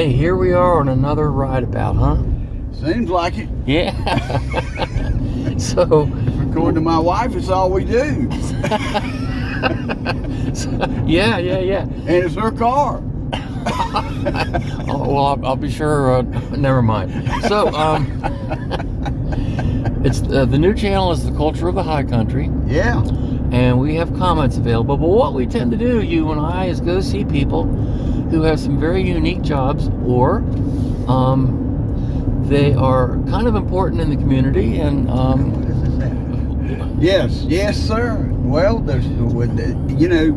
Hey, here we are on another ride about, huh? Seems like it. Yeah. So, According to my wife, it's all we do. yeah. And it's her car. Oh, well, I'll be sure. Never mind. So, it's the new channel is the Culture of the High Country, Yeah. and we have comments available. But what we tend to do, you and I, is go see people who have some very unique jobs, or they are kind of important in the community, and Yes, sir. Well, there's, you know,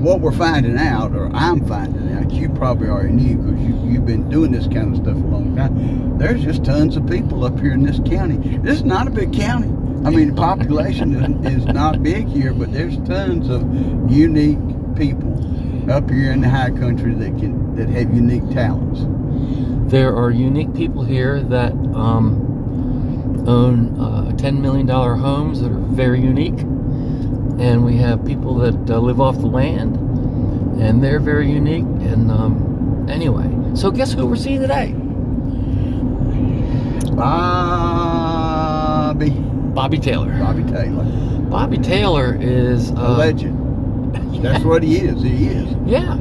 what we're finding out, or I'm finding out, you probably already knew because you've been doing this kind of stuff a long time. There's just tons of people up here in this county. This is not a big county. I mean, the population is not big here, but there's tons of unique people up here in the high country that have unique talents. there are unique people here that own $10 million homes that are very unique, and we have people that live off the land, and they're very unique. And anyway, so guess who we're seeing today? Bobby Taylor. Bobby Taylor is a legend. That's what he is. He is. Yeah.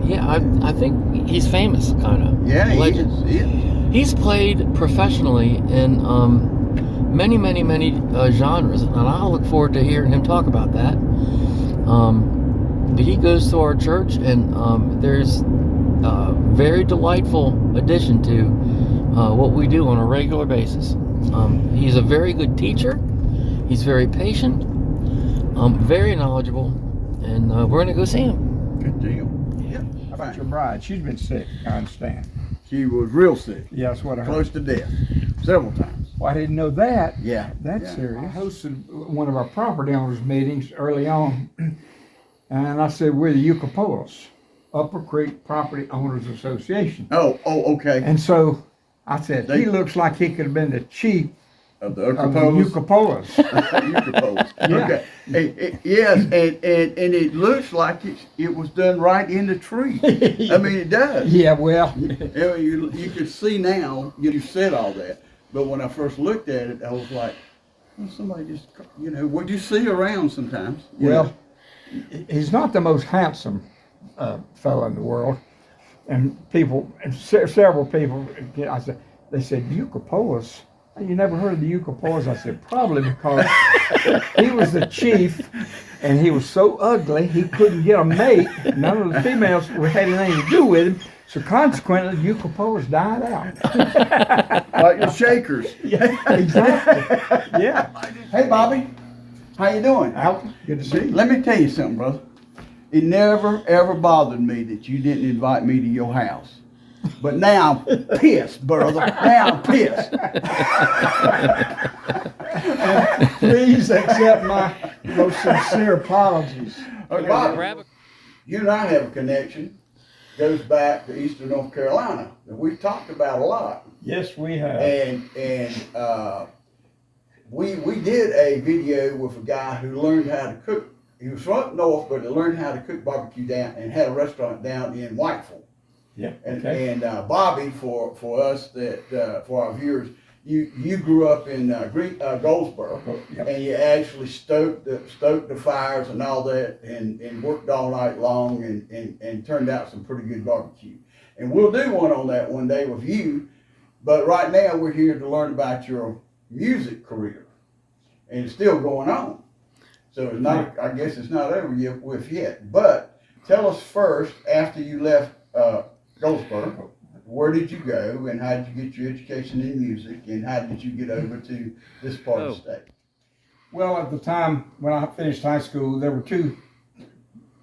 I think he's famous, kind of. Yeah, legend. He is. He's played professionally in many genres, and I'll look forward to hearing him talk about that. But he goes to our church, and there's a very delightful addition to what we do on a regular basis. He's a very good teacher. He's very patient, very knowledgeable, and we're going to go see him. Good deal. Yeah. How about your bride? She's been sick, I understand. She was real sick. Yeah, that's what I heard. Close to death. Several times. Well, I didn't know that. Yeah. That's yeah. serious. I hosted one of our property owners meetings early on, and I said, we're the Yucapoas, Upper Creek Property Owners Association. Oh, okay. And so I said, he looks like he could have been the chief of the Yucapoas. Yucapoas. Yeah. Okay. Yes, and it looks like it was done right in the tree. I mean, it does. Yeah, well. You can see now, you said all that, but when I first looked at it, I was like, well, somebody just, what you see around sometimes. Well, he's not the most handsome fellow in the world. And several people, they said, Yucapoas? You never heard of the Yucapoas? I said, probably because he was the chief and he was so ugly he couldn't get a mate. None of the females had anything to do with him. So consequently, the Yucapoas died out. Like the Shakers. Yeah, exactly. Yeah. Hey, Bobby. How you doing? Alton, good to see you. Let me tell you something, brother. It never, ever bothered me that you didn't invite me to your house. But now I'm pissed, brother. Now I'm pissed. Please accept my most sincere apologies. Okay, Bobby, you and I have a connection. Goes back to Eastern North Carolina that we've talked about a lot. Yes, we have. And we did a video with a guy who learned how to cook. He was from up north, but he learned how to cook barbecue down and had a restaurant down in Whiteville. Yeah. Okay. And Bobby, for us for our viewers, you grew up in Goldsboro, Yep. and you actually stoked the fires and all that, and worked all night long, and turned out some pretty good barbecue. And we'll do one on that one day with you. But right now we're here to learn about your music career, and it's still going on. So it's not. I guess it's not over yet. But tell us first, after you left Goldsboro, where did you go, and how did you get your education in music, and how did you get over to this part of the state? Well, at the time when I finished high school, there were two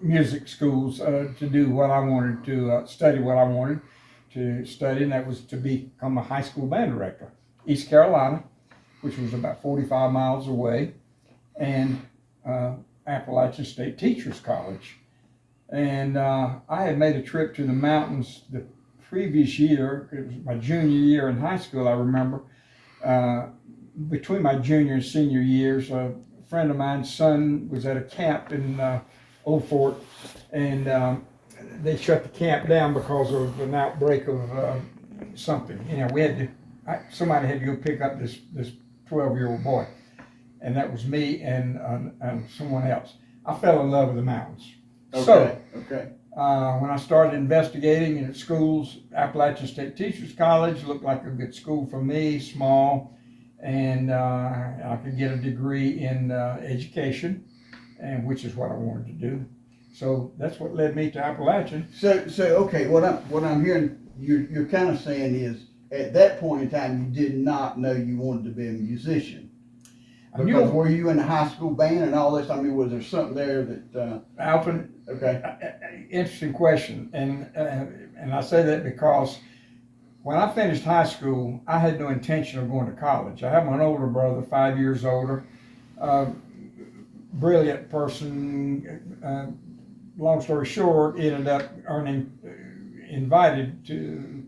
music schools to do what I wanted to study what I wanted to study, and that was to become a high school band director. East Carolina, which was about 45 miles away, and Appalachian State Teachers College. And I had made a trip to the mountains the previous year. It was my junior year in high school, I remember. Between my junior and senior years, a friend of mine's son was at a camp in Old Fort, and they shut the camp down because of an outbreak of something. You know, we had to. Somebody had to go pick up this 12-year-old boy, and that was me and someone else. I fell in love with the mountains. Okay. When I started investigating at schools, Appalachian State Teachers College looked like a good school for me, small, and I could get a degree in education, and which is what I wanted to do. So that's what led me to Appalachian. So okay, what I'm hearing you're kind of saying is at that point in time you did not know you wanted to be a musician. Because were you in the high school band and all this? I mean, was there something there that Alton? Okay. Interesting question, and I say that because when I finished high school, I had no intention of going to college. I have an older brother, 5 years older, brilliant person. Long story short, ended up invited to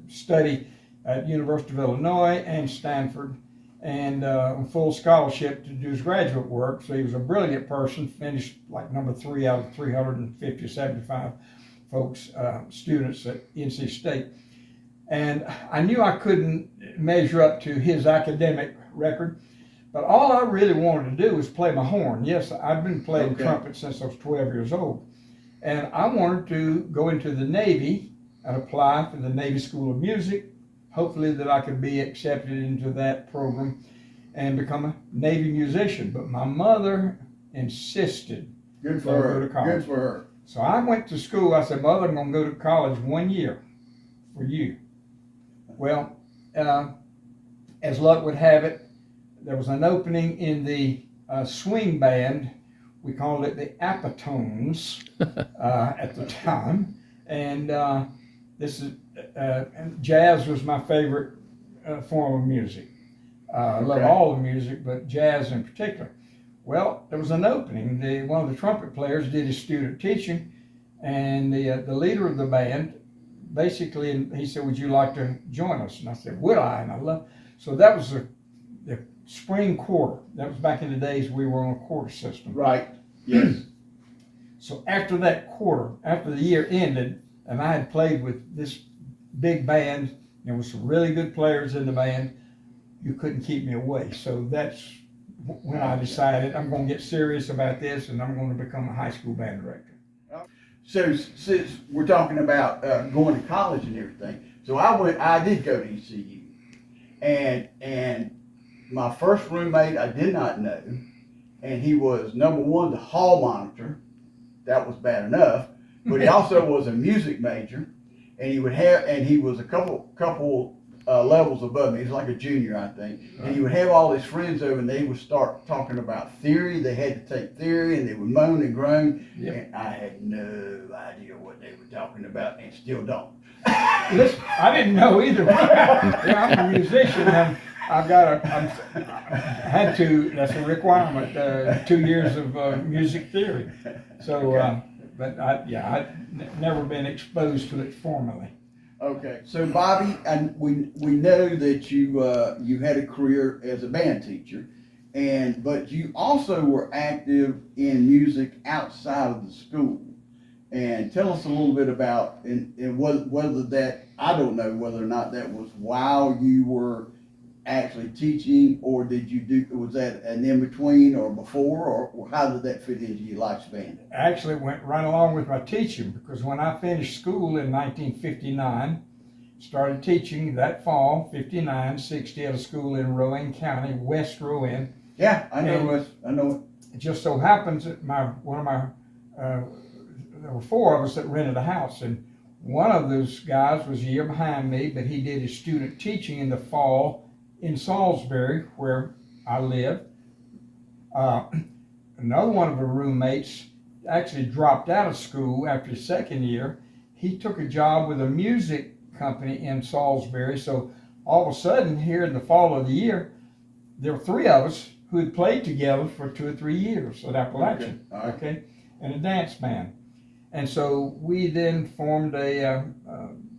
study at University of Illinois and Stanford, and on full scholarship to do his graduate work. So he was a brilliant person, finished like number 3 out of 350 or 75 folks, students at NC State. And I knew I couldn't measure up to his academic record, but all I really wanted to do was play my horn. Yes, I've been playing trumpet since I was 12 years old. And I wanted to go into the Navy and apply for the Navy School of Music, hopefully that I could be accepted into that program and become a Navy musician. But my mother insisted. Good for her. Go to college. Good for her. So I went to school. I said, Mother, I'm going to go to college 1 year for you. Well, as luck would have it, there was an opening in the swing band. We called it the Appatones at the time. And this is jazz was my favorite form of music. I love all the music, but jazz in particular. Well, there was an opening. One of the trumpet players did his student teaching, and the leader of the band basically, he said, "Would you like to join us?" And I said, "Would I?" And I love. So that was the spring quarter. That was back in the days we were on a quarter system. Right. Yes. So after that quarter, after the year ended, and I had played with this big band, there were some really good players in the band, you couldn't keep me away. So that's when I decided I'm going to get serious about this, and I'm going to become a high school band director. So since we're talking about going to college and everything, so I did go to ECU, and my first roommate I did not know, and he was number one, the hall monitor. That was bad enough, but he also was a music major, and he was a couple levels above me. He was like a junior, I think. And he would have all his friends over, and they would start talking about theory. They had to take theory, and they would moan and groan. Yep. And I had no idea what they were talking about, and still don't. Listen, I didn't know either. I'm a musician, and I had to. That's a requirement. 2 years of music theory. So, but I'd never been exposed to it formally. Okay, so Bobby, and we know that you had a career as a band teacher, but you also were active in music outside of the school. And tell us a little bit about and whether that, I don't know whether or not that was while you were actually teaching, or was that an in-between or before, or how did that fit into your lifespan? Actually, it went right along with my teaching, because when I finished school in 1959, started teaching that fall, 59, 60, at a school in Rowan County, West Rowan. Yeah, I know it. It just so happens that there were 4 of us that rented a house, and one of those guys was a year behind me, but he did his student teaching in the fall in Salisbury, where I live. Another one of the roommates actually dropped out of school after his second year. He took a job with a music company in Salisbury. So all of a sudden, here in the fall of the year, there were 3 of us who had played together for 2 or 3 years at Appalachian, okay, in a dance band. And so we then formed a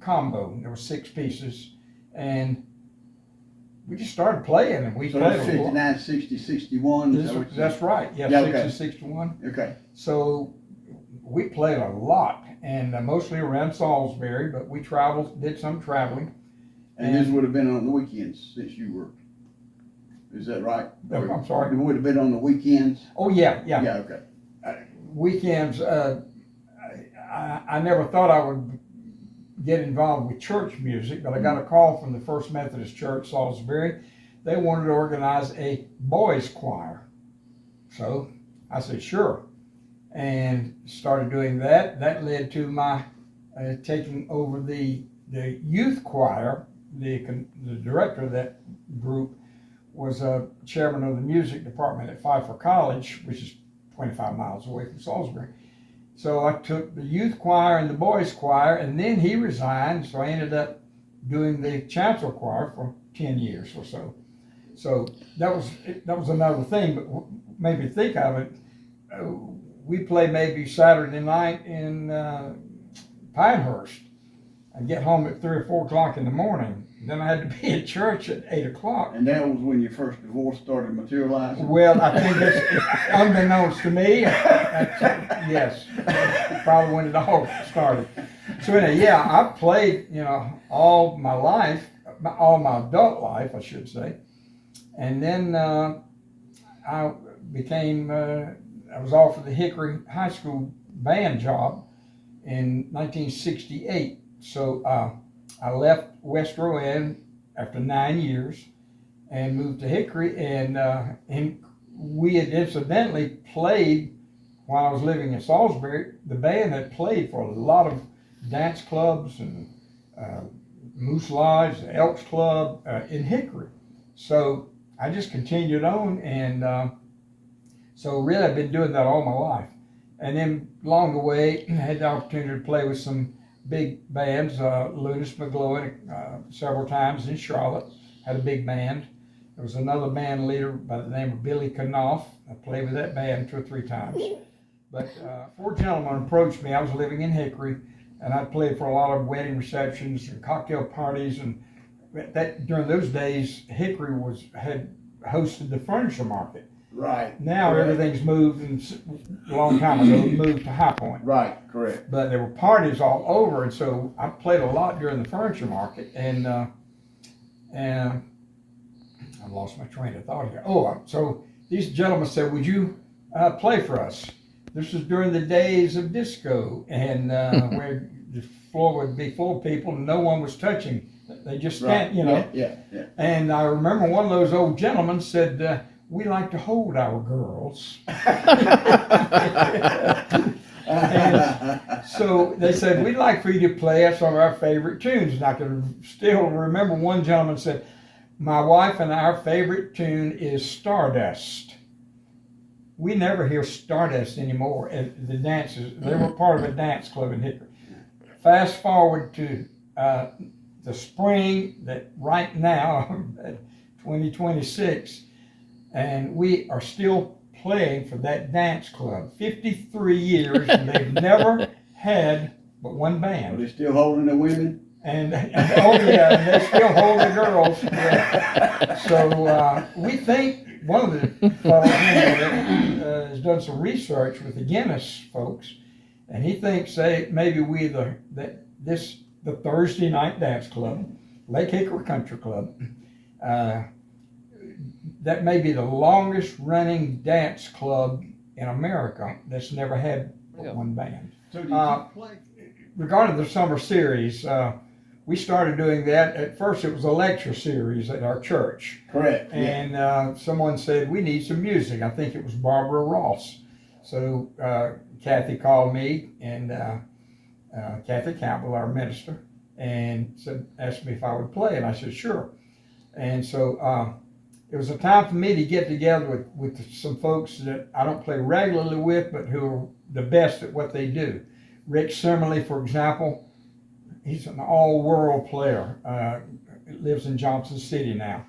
combo. There were 6 pieces, and we just started playing, and we played 59, 60, 61. That's right. Yeah, okay. 60, 61. Okay. So we played a lot, and mostly around Salisbury, but we traveled, did some traveling. And this would have been on the weekends since you were, is that right? I'm sorry? It would have been on the weekends? Oh, yeah. Yeah, okay. Weekends, I never thought I would get involved with church music, but I got a call from the First Methodist Church, Salisbury. They wanted to organize a boys choir. So I said, sure, and started doing that. That led to my taking over the youth choir. The director of that group was a chairman of the music department at Pfeiffer College, which is 25 miles away from Salisbury. So I took the youth choir and the boys choir, and then he resigned, so I ended up doing the chancel choir for 10 years or so. So that was another thing, but made me think of it. We play maybe Saturday night in Pinehurst. I'd get home at 3 or 4 o'clock in the morning. Then I had to be at church at 8 o'clock. And that was when your first divorce started materializing? Well, I think it's unbeknownst to me. Yes, probably when it all started. So anyway, yeah, I played, all my life, all my adult life, I should say. And then I was offered the Hickory High School band job in 1968. So I left West Rowan after 9 years and moved to Hickory, and we had incidentally played while I was living in Salisbury. The band had played for a lot of dance clubs and Moose Lodge, the Elks Club in Hickory. So I just continued on, and so really I've been doing that all my life. And then along the way, I had the opportunity to play with some big bands, Lunas McGlowan several times in Charlotte, had a big band. There was another band leader by the name of Billy Knopf. I played with that band 2 or 3 times. But 4 gentlemen approached me. I was living in Hickory, and I played for a lot of wedding receptions and cocktail parties. And that during those days, Hickory had hosted the furniture market. Right. Now correct. Everything's moved, and a long time ago moved to High Point. Right, correct. But there were parties all over, and so I played a lot during the furniture market, and I lost my train of thought here. So these gentlemen said, would you play for us? This was during the days of disco, and where the floor would be full of people and no one was touching. They just stand, Yeah. And I remember one of those old gentlemen said, we like to hold our girls. And so they said, we'd like for you to play us some of our favorite tunes. And I can still remember one gentleman said, my wife and our favorite tune is Stardust. We never hear Stardust anymore at the dances. They were part of a dance club in Hickory. Fast forward to the spring, that right now, 2026, and we are still playing for that dance club. 53 years, and they've never had but one band. Are they still holding the women? And oh yeah, and they still hold the girls. Yeah. So we think one of the fellows has done some research with the Guinness folks, and he thinks maybe the Thursday night dance club, Lake Hickory Country Club, that may be the longest running dance club in America that's never had one band. So did you play? Regarding the summer series, we started doing that. At first it was a lecture series at our church. Correct. And someone said, we need some music. I think it was Barbara Ross. So Kathy called me, and Kathy Campbell, our minister, and asked me if I would play, and I said, sure. And so it was a time for me to get together with some folks that I don't play regularly with, but who are the best at what they do. Rick Simmerly, for example, he's an all-world player. Lives in Johnson City now.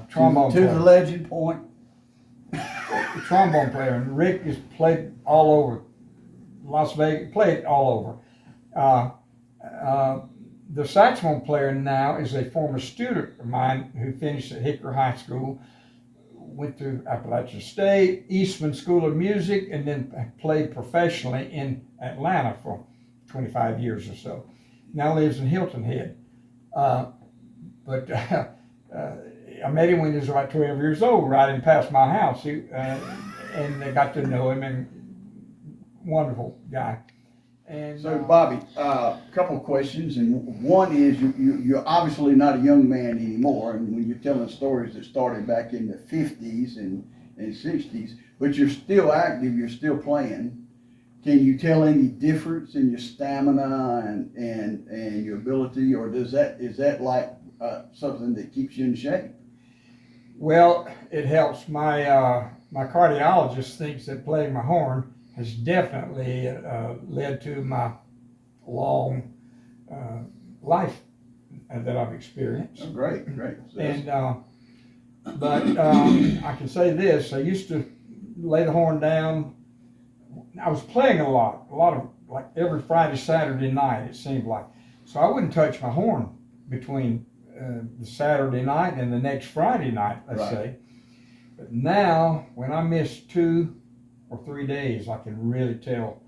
Trombone player. To the legend point. Trombone player, and Rick has played all over Las Vegas. Played all over. The saxophone player now is a former student of mine who finished at Hickory High School. went to Appalachian State, Eastman School of Music, and then played professionally in Atlanta for 25 years or so. Now lives in Hilton Head. But I met him when he was about 12 years old, riding past my house, and I got to know him, and wonderful guy. And So, Bobby, a couple of questions, and one is you're obviously not a young man anymore, and when you're telling stories that started back in the 50s and 60s, but you're still active, you're still playing. Can you tell any difference in your stamina and your ability, or is that like something that keeps you in shape? Well, it helps. My cardiologist thinks that playing my horn has definitely led to my long life that I've experienced. Oh, great. And but I can say this: I used to lay the horn down. I was playing a lot of, like, every Friday, Saturday night, it seemed like. So I wouldn't touch my horn between the Saturday night and the next Friday night, let's say. But now, when I miss 2 or 3 days, I can really tell.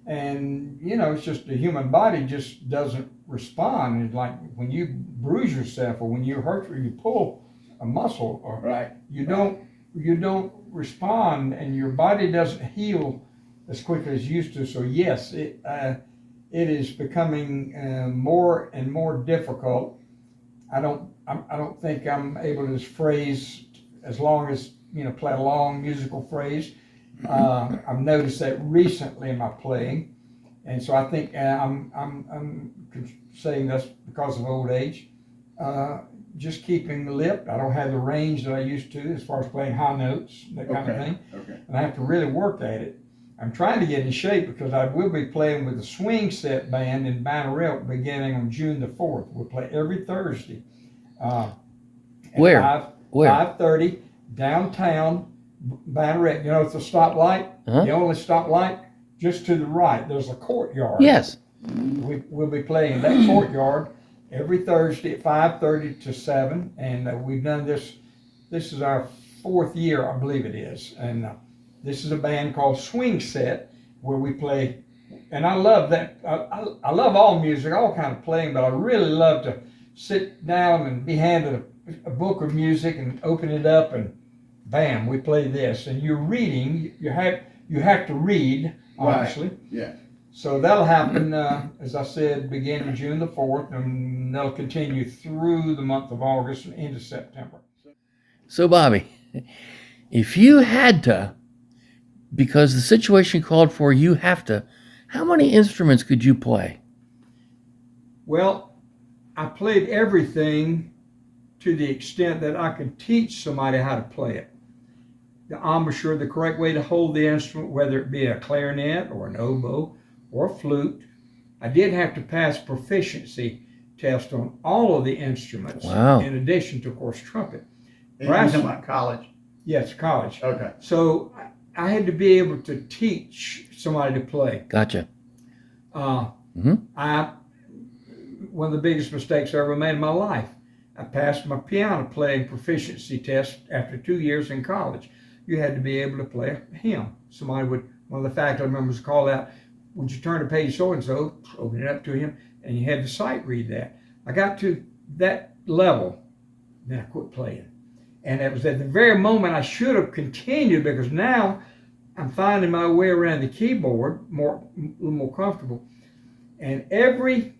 And, it's just the human body just doesn't respond. It's like when you bruise yourself, or when you hurt, or you pull a muscle, or you don't respond, and your body doesn't heal as quickly as it used to. So yes, it is becoming more and more difficult. I don't think I'm able to phrase as long as play a long musical phrase. I've noticed that recently in my playing, and so I think I'm saying that's because of old age. Just keeping the lip. I don't have the range that I used to as far as playing high notes, that kind of thing. And I have to really work at it. I'm trying to get in shape because I will be playing with the Swing Set Band in Bannerell beginning on June the 4th. We'll play every Thursday. Where? 5:30 downtown Bannerell. It's a stoplight. The only stoplight just to the right. There's a courtyard. Yes. We'll be playing in that courtyard every Thursday at 5:30 to 7, and we've done this. This is our 4th year, I believe it is, and this is a band called Swing Set, where we play, and I love that. I love all music, all kind of playing, but I really love to sit down and be handed a book of music and open it up, and bam, we play this. And you're reading. You have to read, obviously. Right. Yeah. So that'll happen, as I said, beginning June the 4th, and that'll continue through the month of August and into September. So, Bobby, if you had to, because the situation called for you have to, how many instruments could you play? Well, I played everything to the extent that I could teach somebody how to play it. The embouchure, the correct way to hold the instrument, whether it be a clarinet or an oboe or a flute. I did have to pass proficiency test on all of the instruments. Wow. In addition to, of course, trumpet. And you're talking about college? Yes, college. Okay. So I had to be able to teach somebody to play. Gotcha. One of the biggest mistakes I ever made in my life, I passed my piano playing proficiency test after 2 years in college. You had to be able to play a hymn. Somebody would, one of the faculty members called out, "Would you turn to page so-and-so?" Open it up to him, and you had to sight read that. I got to that level, then I quit playing. And it was at the very moment I should have continued, because now I'm finding my way around the keyboard a little more comfortable. And every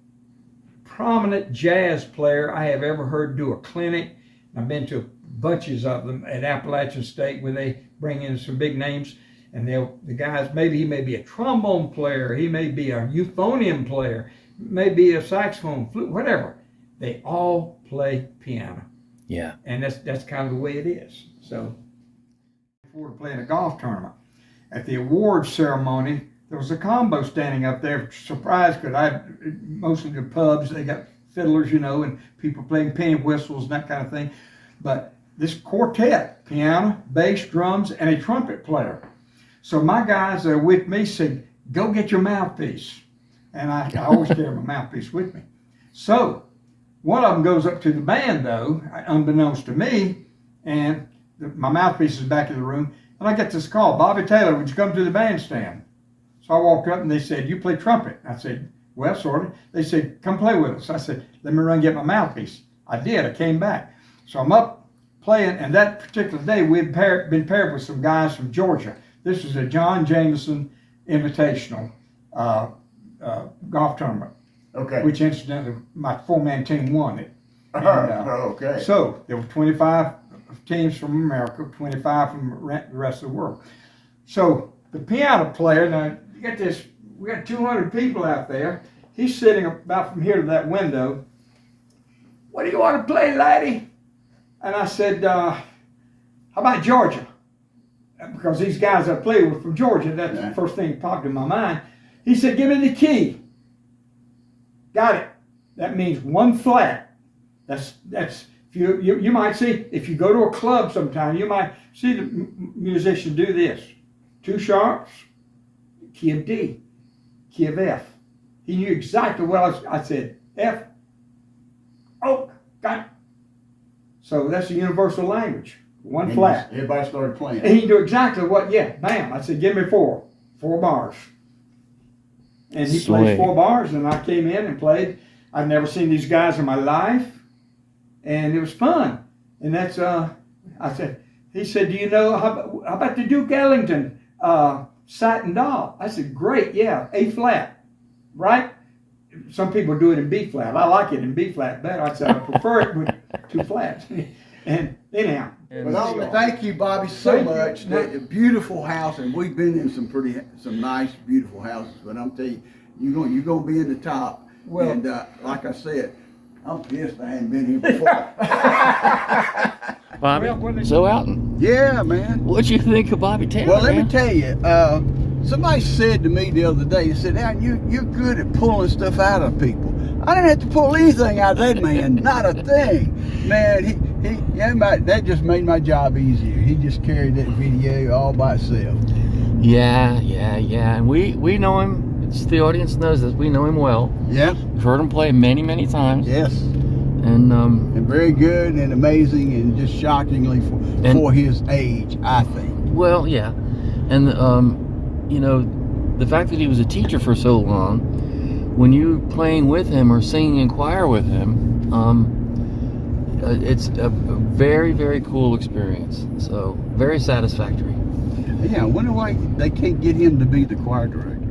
prominent jazz player I have ever heard do a clinic, I've been to bunches of them at Appalachian State where they bring in some big names, and the guys, maybe he may be a trombone player, he may be a euphonium player, maybe a saxophone, flute, whatever. They all play piano. Yeah. And that's kind of the way it is. So, before playing a golf tournament, at the awards ceremony, there was a combo standing up there, surprised, because mostly the pubs, they got fiddlers, and people playing penny whistles and that kind of thing. But this quartet, piano, bass, drums, and a trumpet player. So my guys that are with me said, "Go get your mouthpiece." And I always carry my mouthpiece with me. So one of them goes up to the band, though, unbeknownst to me, and my mouthpiece is back in the room, and I get this call, Bobby Taylor, would you come to the bandstand? So I walked up and they said, you play trumpet? I said, well, sort of. They said, come play with us. I said, let me run and get my mouthpiece. I did. I came back. So I'm up playing, and that particular day we had been paired with some guys from Georgia. This was a John Jameson Invitational golf tournament, Okay. which incidentally my 4-man team won it. And, Okay. So there were 25 teams from America, 25 from the rest of the world. So the piano player, now you got this, we got 200 people out there. He's sitting about from here to that window. What do you want to play, laddie? And I said, how about Georgia? Because these guys I played with from Georgia, that's the first thing that popped in my mind. He said, give me the key. Got it. That means 1 flat. That's if you might see, if you go to a club sometime, you might see the musician do this. 2 sharps, key of D, key of F. He knew exactly what I said. F. Oh, got it. So that's a universal language. 1 flat. Everybody started playing. And he knew exactly what, bam. I said, give me 4 bars. And he played 4 bars, and I came in and played. I've never seen these guys in my life, and it was fun. And that's, he said, do you know, how about the Duke Ellington, Satin Doll? I said, great, yeah, A flat, right? Some people do it in B flat. I like it in B flat better. I said, I prefer it with 2 flats. And anyhow. Well, thank you, Bobby, so much. A beautiful house, and we've been in some nice, beautiful houses. But I'm telling you, you're gonna be in the top. Well, and like I said, I'm pissed I hadn't been here before. Bobby, so Alton, Yeah, man. what'd you think of Bobby Taylor? Well, let man? me tell you. Somebody said to me the other day, they said, Al, you're good at pulling stuff out of people. I didn't have to pull anything out of that man, not a thing. Man, that just made my job easier. He just carried that video all by itself. Yeah. And we know him. It's the audience knows this. We know him well. Yeah. We've heard him play many, many times. Yes. And very good and amazing and just shockingly for his age, I think. well, yeah. And you know, the fact that he was a teacher for so long, when you're playing with him or singing in choir with him, it's a very, very cool experience. So very satisfactory. Yeah, I wonder why they can't get him to be the choir director.